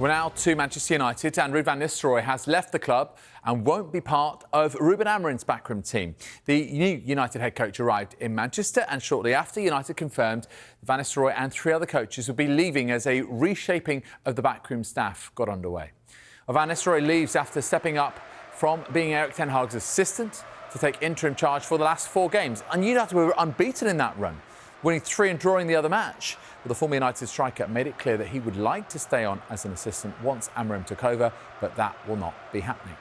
We're now to Manchester United, and Ruud van Nistelrooy has left the club and won't be part of Rúben Amorim's backroom team. The new United head coach arrived in Manchester, and shortly after, United confirmed Van Nistelrooy and 3 other coaches would be leaving as a reshaping of the backroom staff got underway. Van Nistelrooy leaves after stepping up from being Erik ten Hag's assistant to take interim charge for the last 4 games. And United were unbeaten in that run, winning 3 and drawing the other match. But the former United striker made it clear that he would like to stay on as an assistant once Amorim took over, but that will not be happening.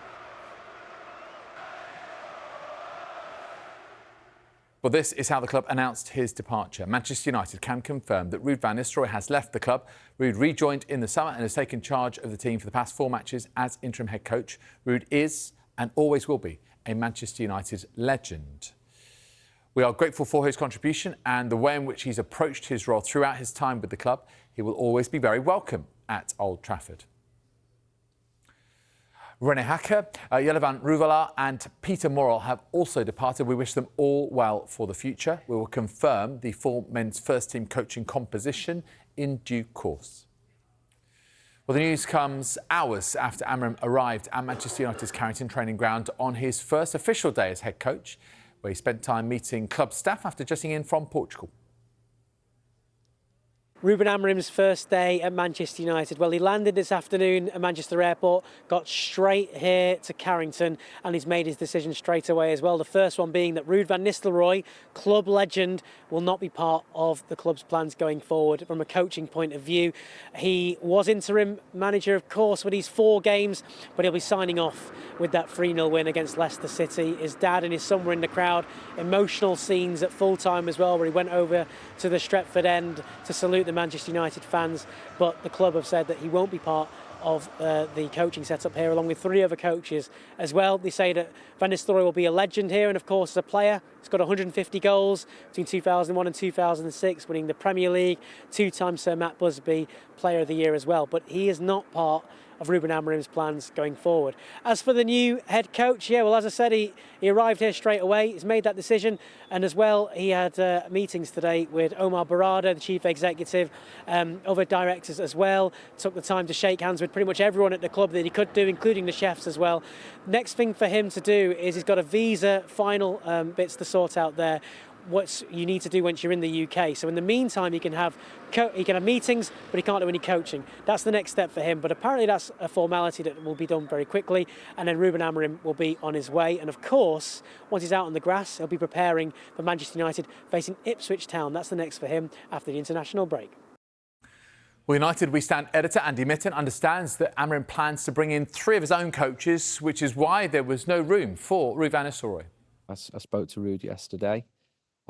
Well, this is how the club announced his departure. Manchester United can confirm that Ruud van Nistelrooy has left the club. Ruud rejoined in the summer and has taken charge of the team for the past 4 matches as interim head coach. Ruud is, and always will be, a Manchester United legend. We are grateful for his contribution and the way in which he's approached his role throughout his time with the club. He will always be very welcome at Old Trafford. René Hacker, Jelle van Ruwelaar and Peter Morrell have also departed. We wish them all well for the future. We will confirm the full men's first team coaching composition in due course. Well, the news comes hours after Amorim arrived at Manchester United's Carrington training ground on his first official day as head coach, where he spent time meeting club staff after jetting in from Portugal. Rúben Amorim's first day at Manchester United. Well, he landed this afternoon at Manchester Airport, got straight here to Carrington, and he's made his decision straight away as well. The first one being that Ruud van Nistelrooy, club legend, will not be part of the club's plans going forward from a coaching point of view. He was interim manager, of course, with these 4 games, but he'll be signing off with that 3-0 win against Leicester City. His dad and his son were in the crowd. Emotional scenes at full time as well, where he went over to the Stretford end to salute the Manchester United fans, but the club have said that he won't be part of the coaching setup here, along with 3 other coaches as well. They say that Van Nistelrooy will be a legend here, and of course as a player, he's got 150 goals between 2001 and 2006, winning the Premier League, 2-time Sir Matt Busby Player of the Year as well, but he is not part of Rúben Amorim's plans going forward. As for the new head coach, well, as I said, he arrived here straight away. He's made that decision, and as well, he had meetings today with Omar Barada, the chief executive, other directors as well. Took the time to shake hands with pretty much everyone at the club that he could do, including the chefs as well. Next thing for him to do is he's got a visa final bits to sort out there. What you need to do once you're in the UK. So in the meantime, he can have meetings, but he can't do any coaching. That's the next step for him. But apparently that's a formality that will be done very quickly. And then Rúben Amorim will be on his way. And of course, once he's out on the grass, he'll be preparing for Manchester United facing Ipswich Town. That's the next for him after the international break. Well, United We Stand editor Andy Mitten understands that Amorim plans to bring in 3 of his own coaches, which is why there was no room for Ruud van Nistelrooy. I spoke to Ruud yesterday.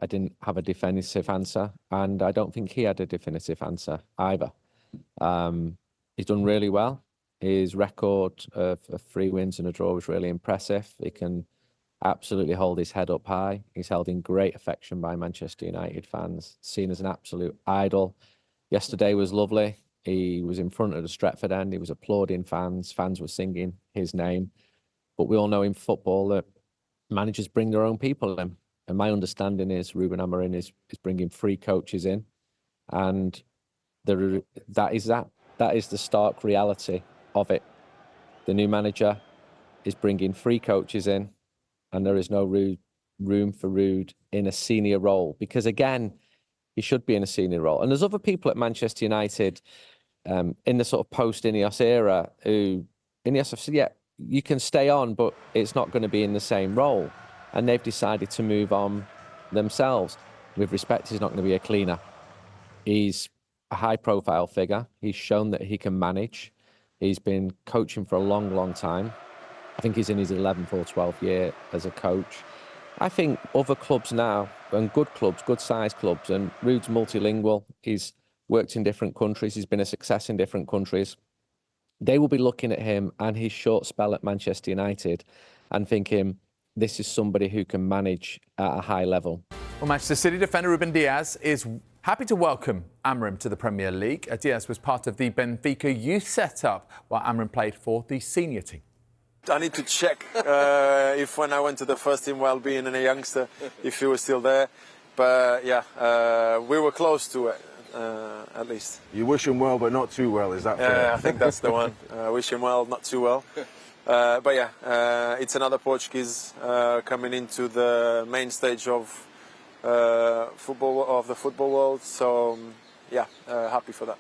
I didn't have a definitive answer, and I don't think he had a definitive answer either. He's done really well. His record of 3 wins and a draw was really impressive. He can absolutely hold his head up high. He's held in great affection by Manchester United fans, seen as an absolute idol. Yesterday was lovely. He was in front of the Stretford end. He was applauding fans. Fans were singing his name. But we all know in football that managers bring their own people in. And my understanding is Rúben Amorim is bringing 3 coaches in, and that is the stark reality of it. The new manager is bringing 3 coaches in, and there is no room for Ruud in a senior role, because again, he should be in a senior role. And there's other people at Manchester United in the sort of post-Ineos era who Ineos have said, yeah, you can stay on, but it's not going to be in the same role. And they've decided to move on themselves. With respect, he's not going to be a cleaner. He's a high-profile figure. He's shown that he can manage. He's been coaching for a long, long time. I think he's in his 11th or 12th year as a coach. I think other clubs now, and good clubs, good-sized clubs, and Ruud's multilingual. He's worked in different countries. He's been a success in different countries. They will be looking at him and his short spell at Manchester United and thinking, this is somebody who can manage at a high level. Well, Manchester City defender Rúben Dias is happy to welcome Amorim to the Premier League. Dias was part of the Benfica youth setup while Amorim played for the senior team. I need to check if when I went to the first team while being a youngster, if he was still there. But yeah, we were close to at least. You wish him well, but not too well. Is that fair? Yeah, I think that's the one. Wish him well, not too well. But yeah, it's another Portuguese coming into the main stage of the football world. So yeah, happy for that.